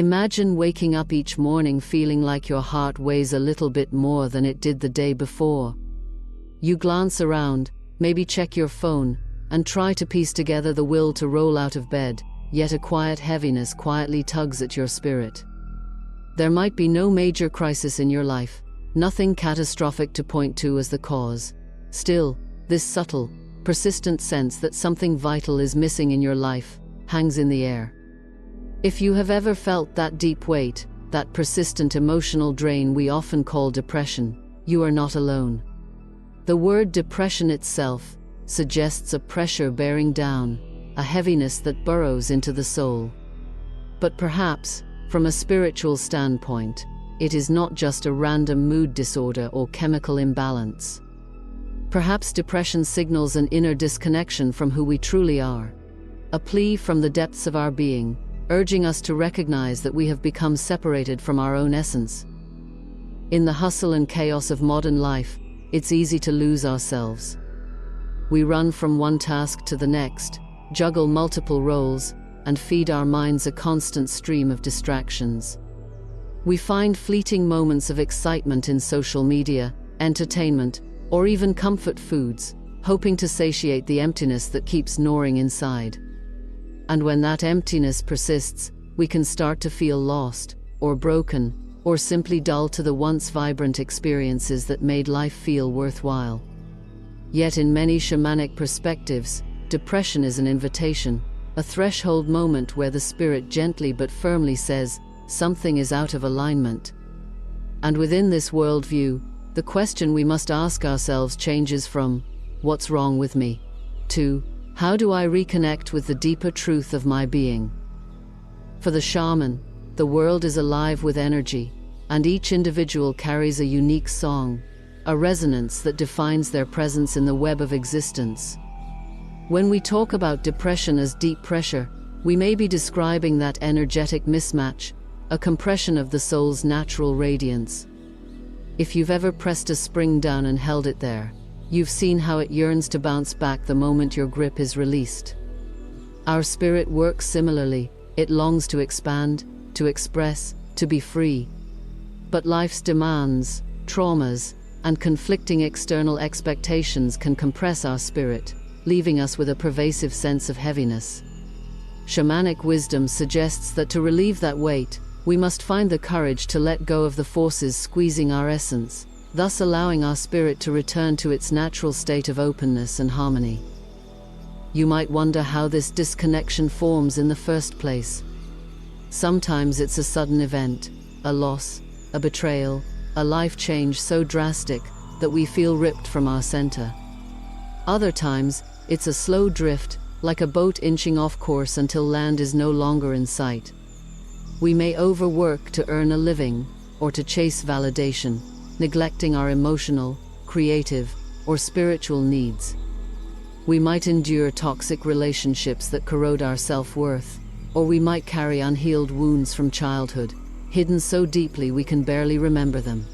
Imagine waking up each morning feeling like your heart weighs a little bit more than it did the day before. You glance around, maybe check your phone, and try to piece together the will to roll out of bed, yet a quiet heaviness quietly tugs at your spirit. There might be no major crisis in your life, nothing catastrophic to point to as the cause. Still, this subtle, persistent sense that something vital is missing in your life hangs in the air. If you have ever felt that deep weight, that persistent emotional drain we often call depression, you are not alone. The word depression itself suggests a pressure bearing down, a heaviness that burrows into the soul. But perhaps, from a spiritual standpoint, it is not just a random mood disorder or chemical imbalance. Perhaps depression signals an inner disconnection from who we truly are, a plea from the depths of our being, urging us to recognize that we have become separated from our own essence. In the hustle and chaos of modern life, it's easy to lose ourselves. We run from one task to the next, juggle multiple roles, and feed our minds a constant stream of distractions. We find fleeting moments of excitement in social media, entertainment, or even comfort foods, hoping to satiate the emptiness that keeps gnawing inside. And when that emptiness persists, we can start to feel lost, or broken, or simply dull to the once vibrant experiences that made life feel worthwhile. Yet in many shamanic perspectives, depression is an invitation, a threshold moment where the spirit gently but firmly says, something is out of alignment. And within this worldview, the question we must ask ourselves changes from, what's wrong with me? To, how do I reconnect with the deeper truth of my being? For the shaman, the world is alive with energy, and each individual carries a unique song, a resonance that defines their presence in the web of existence. When we talk about depression as deep pressure, we may be describing that energetic mismatch, a compression of the soul's natural radiance. If you've ever pressed a spring down and held it there, you've seen how it yearns to bounce back the moment your grip is released. Our spirit works similarly. It longs to expand, to express, to be free. But life's demands, traumas, and conflicting external expectations can compress our spirit, leaving us with a pervasive sense of heaviness. Shamanic wisdom suggests that to relieve that weight, we must find the courage to let go of the forces squeezing our essence, thus allowing our spirit to return to its natural state of openness and harmony. You might wonder how this disconnection forms in the first place. Sometimes it's a sudden event, a loss, a betrayal, a life change so drastic that we feel ripped from our center. Other times, it's a slow drift, like a boat inching off course until land is no longer in sight. We may overwork to earn a living, or to chase validation, neglecting our emotional, creative, or spiritual needs. We might endure toxic relationships that corrode our self-worth, or we might carry unhealed wounds from childhood, hidden so deeply we can barely remember them.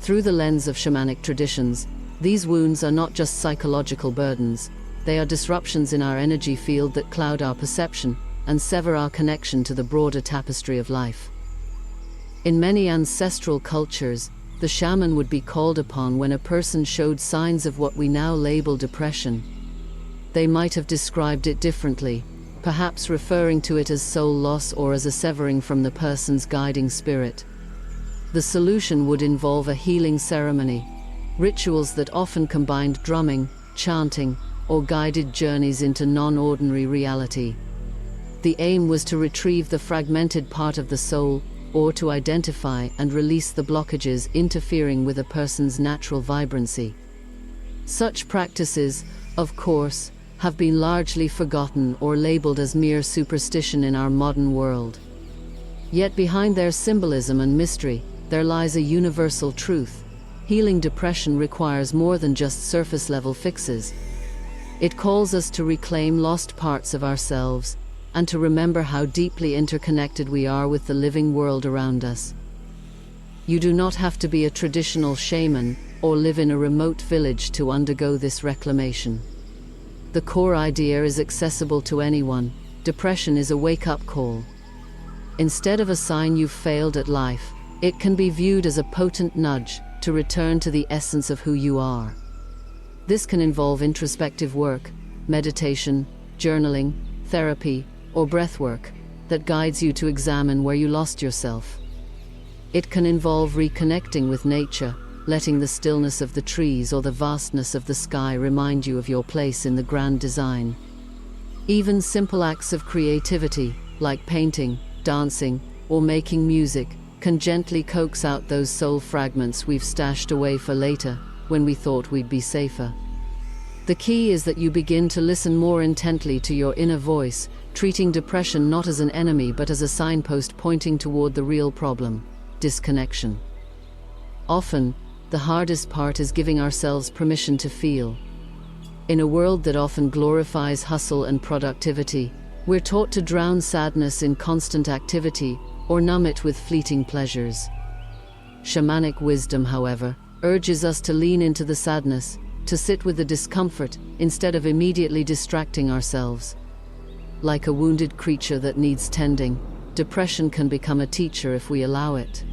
Through the lens of shamanic traditions, these wounds are not just psychological burdens, they are disruptions in our energy field that cloud our perception and sever our connection to the broader tapestry of life. In many ancestral cultures, the shaman would be called upon when a person showed signs of what we now label depression. They might have described it differently, perhaps referring to it as soul loss or as a severing from the person's guiding spirit. The solution would involve a healing ceremony, rituals that often combined drumming, chanting, or guided journeys into non-ordinary reality. The aim was to retrieve the fragmented part of the soul, or to identify and release the blockages interfering with a person's natural vibrancy. Such practices, of course, have been largely forgotten or labeled as mere superstition in our modern world. Yet behind their symbolism and mystery, there lies a universal truth. Healing depression requires more than just surface-level fixes. It calls us to reclaim lost parts of ourselves, and to remember how deeply interconnected we are with the living world around us. You do not have to be a traditional shaman or live in a remote village to undergo this reclamation. The core idea is accessible to anyone. Depression is a wake-up call. Instead of a sign you've failed at life, it can be viewed as a potent nudge to return to the essence of who you are. This can involve introspective work, meditation, journaling, therapy, or breathwork that guides you to examine where you lost yourself. It can involve reconnecting with nature, letting the stillness of the trees or the vastness of the sky remind you of your place in the grand design. Even simple acts of creativity, like painting, dancing, or making music, can gently coax out those soul fragments we've stashed away for later, when we thought we'd be safer. The key is that you begin to listen more intently to your inner voice, treating depression not as an enemy but as a signpost pointing toward the real problem: disconnection. Often, the hardest part is giving ourselves permission to feel. In a world that often glorifies hustle and productivity, we're taught to drown sadness in constant activity or numb it with fleeting pleasures. Shamanic wisdom, however, urges us to lean into the sadness, to sit with the discomfort, instead of immediately distracting ourselves. Like a wounded creature that needs tending, depression can become a teacher if we allow it.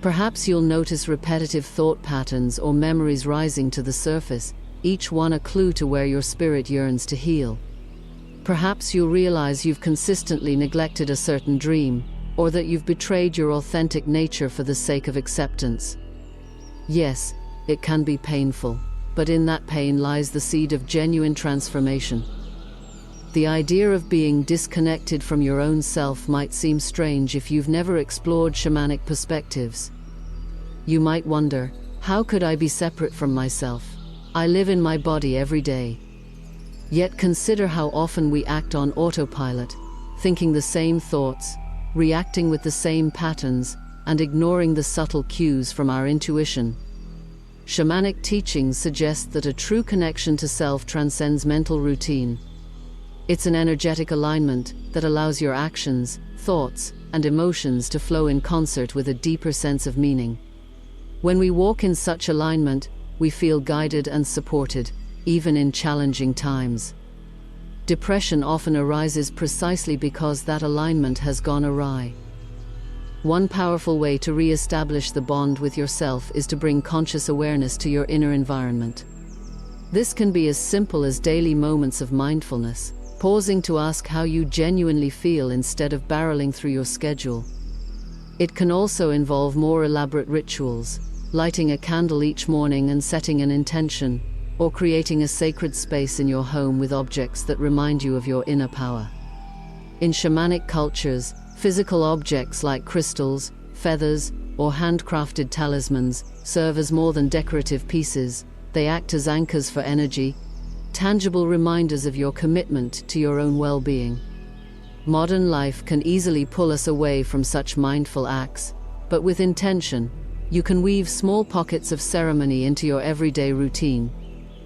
Perhaps you'll notice repetitive thought patterns or memories rising to the surface, each one a clue to where your spirit yearns to heal. Perhaps you'll realize you've consistently neglected a certain dream, or that you've betrayed your authentic nature for the sake of acceptance. Yes, it can be painful, but in that pain lies the seed of genuine transformation. The idea of being disconnected from your own self might seem strange if you've never explored shamanic perspectives. You might wonder, how could I be separate from myself? I live in my body every day. Yet consider how often we act on autopilot, thinking the same thoughts, reacting with the same patterns, and ignoring the subtle cues from our intuition. Shamanic teachings suggest that a true connection to self transcends mental routine. It's an energetic alignment that allows your actions, thoughts, and emotions to flow in concert with a deeper sense of meaning. When we walk in such alignment, we feel guided and supported, even in challenging times. Depression often arises precisely because that alignment has gone awry. One powerful way to re-establish the bond with yourself is to bring conscious awareness to your inner environment. This can be as simple as daily moments of mindfulness, pausing to ask how you genuinely feel instead of barreling through your schedule. It can also involve more elaborate rituals, lighting a candle each morning and setting an intention, or creating a sacred space in your home with objects that remind you of your inner power. In shamanic cultures, physical objects like crystals, feathers, or handcrafted talismans serve as more than decorative pieces. They act as anchors for energy, tangible reminders of your commitment to your own well-being. Modern life can easily pull us away from such mindful acts, but with intention, you can weave small pockets of ceremony into your everyday routine,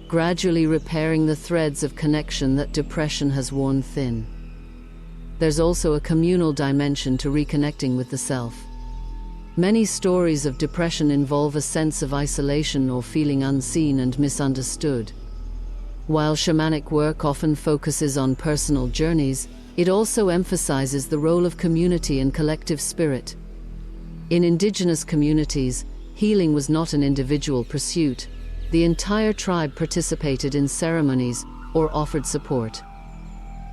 gradually repairing the threads of connection that depression has worn thin. There's also a communal dimension to reconnecting with the self. Many stories of depression involve a sense of isolation or feeling unseen and misunderstood. While shamanic work often focuses on personal journeys, it also emphasizes the role of community and collective spirit. In indigenous communities, healing was not an individual pursuit. The entire tribe participated in ceremonies or offered support.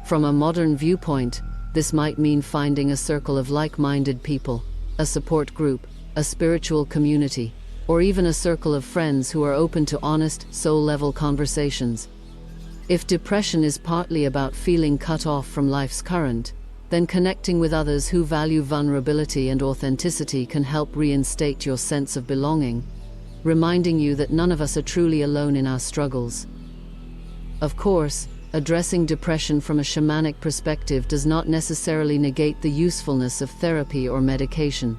From a modern viewpoint, this might mean finding a circle of like-minded people, a support group, a spiritual community, or even a circle of friends who are open to honest, soul-level conversations. If depression is partly about feeling cut off from life's current, then connecting with others who value vulnerability and authenticity can help reinstate your sense of belonging, reminding you that none of us are truly alone in our struggles. Of course, addressing depression from a shamanic perspective does not necessarily negate the usefulness of therapy or medication.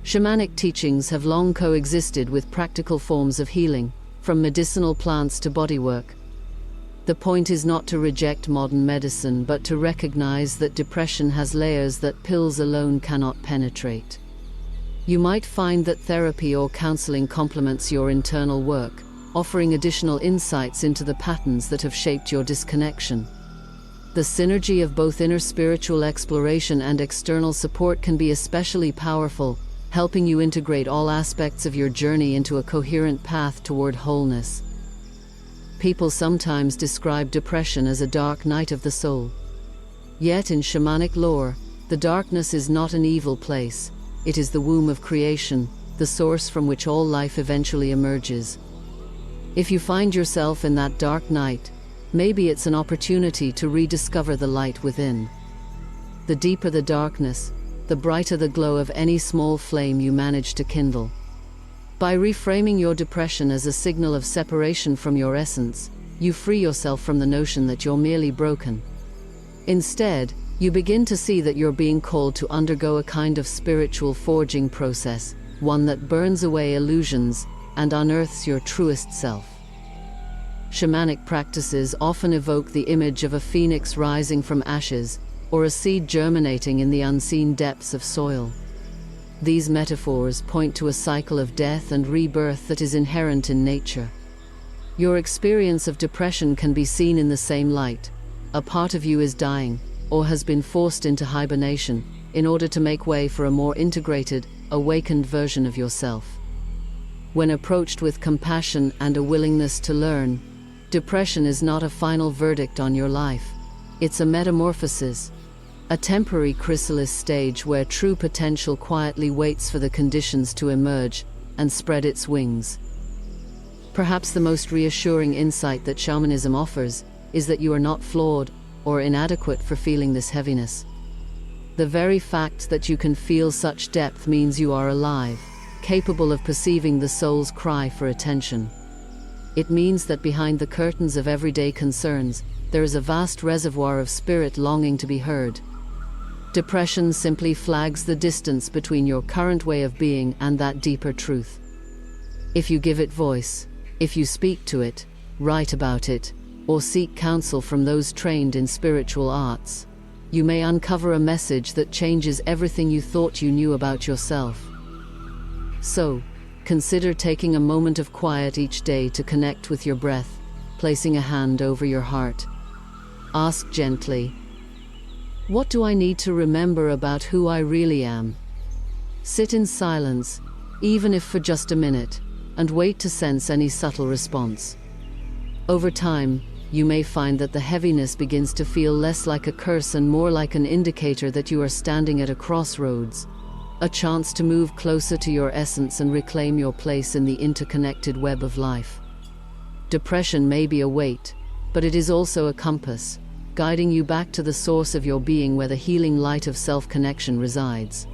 Shamanic teachings have long coexisted with practical forms of healing, from medicinal plants to bodywork. The point is not to reject modern medicine, but to recognize that depression has layers that pills alone cannot penetrate. You might find that therapy or counseling complements your internal work, offering additional insights into the patterns that have shaped your disconnection. The synergy of both inner spiritual exploration and external support can be especially powerful, helping you integrate all aspects of your journey into a coherent path toward wholeness. People sometimes describe depression as a dark night of the soul. Yet in shamanic lore, the darkness is not an evil place. It is the womb of creation, the source from which all life eventually emerges. If you find yourself in that dark night, maybe it's an opportunity to rediscover the light within. The deeper the darkness, the brighter the glow of any small flame you manage to kindle. By reframing your depression as a signal of separation from your essence, you free yourself from the notion that you're merely broken. Instead, you begin to see that you're being called to undergo a kind of spiritual forging process, one that burns away illusions and unearths your truest self. Shamanic practices often evoke the image of a phoenix rising from ashes, or a seed germinating in the unseen depths of soil. These metaphors point to a cycle of death and rebirth that is inherent in nature. Your experience of depression can be seen in the same light. A part of you is dying, or has been forced into hibernation, in order to make way for a more integrated, awakened version of yourself. When approached with compassion and a willingness to learn, depression is not a final verdict on your life. It's a metamorphosis, a temporary chrysalis stage where true potential quietly waits for the conditions to emerge and spread its wings. Perhaps the most reassuring insight that shamanism offers is that you are not flawed or inadequate for feeling this heaviness. The very fact that you can feel such depth means you are alive, capable of perceiving the soul's cry for attention. It means that behind the curtains of everyday concerns, there is a vast reservoir of spirit longing to be heard. Depression simply flags the distance between your current way of being and that deeper truth. If you give it voice, if you speak to it, write about it, or seek counsel from those trained in spiritual arts, you may uncover a message that changes everything you thought you knew about yourself. So, consider taking a moment of quiet each day to connect with your breath, placing a hand over your heart. Ask gently, what do I need to remember about who I really am? Sit in silence, even if for just a minute, and wait to sense any subtle response. Over time, you may find that the heaviness begins to feel less like a curse and more like an indicator that you are standing at a crossroads, a chance to move closer to your essence and reclaim your place in the interconnected web of life. Depression may be a weight, but it is also a compass, guiding you back to the source of your being where the healing light of self-connection resides.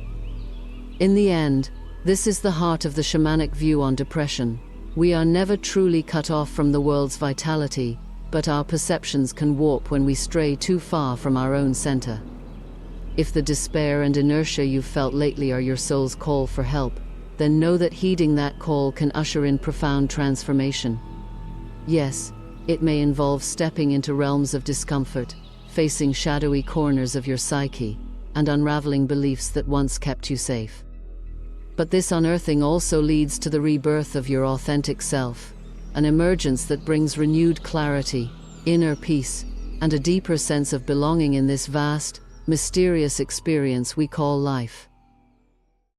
In the end, this is the heart of the shamanic view on depression. We are never truly cut off from the world's vitality, but our perceptions can warp when we stray too far from our own center. If the despair and inertia you've felt lately are your soul's call for help, then know that heeding that call can usher in profound transformation. Yes, it may involve stepping into realms of discomfort, facing shadowy corners of your psyche, and unraveling beliefs that once kept you safe. But this unearthing also leads to the rebirth of your authentic self, an emergence that brings renewed clarity, inner peace, and a deeper sense of belonging in this vast, mysterious experience we call life.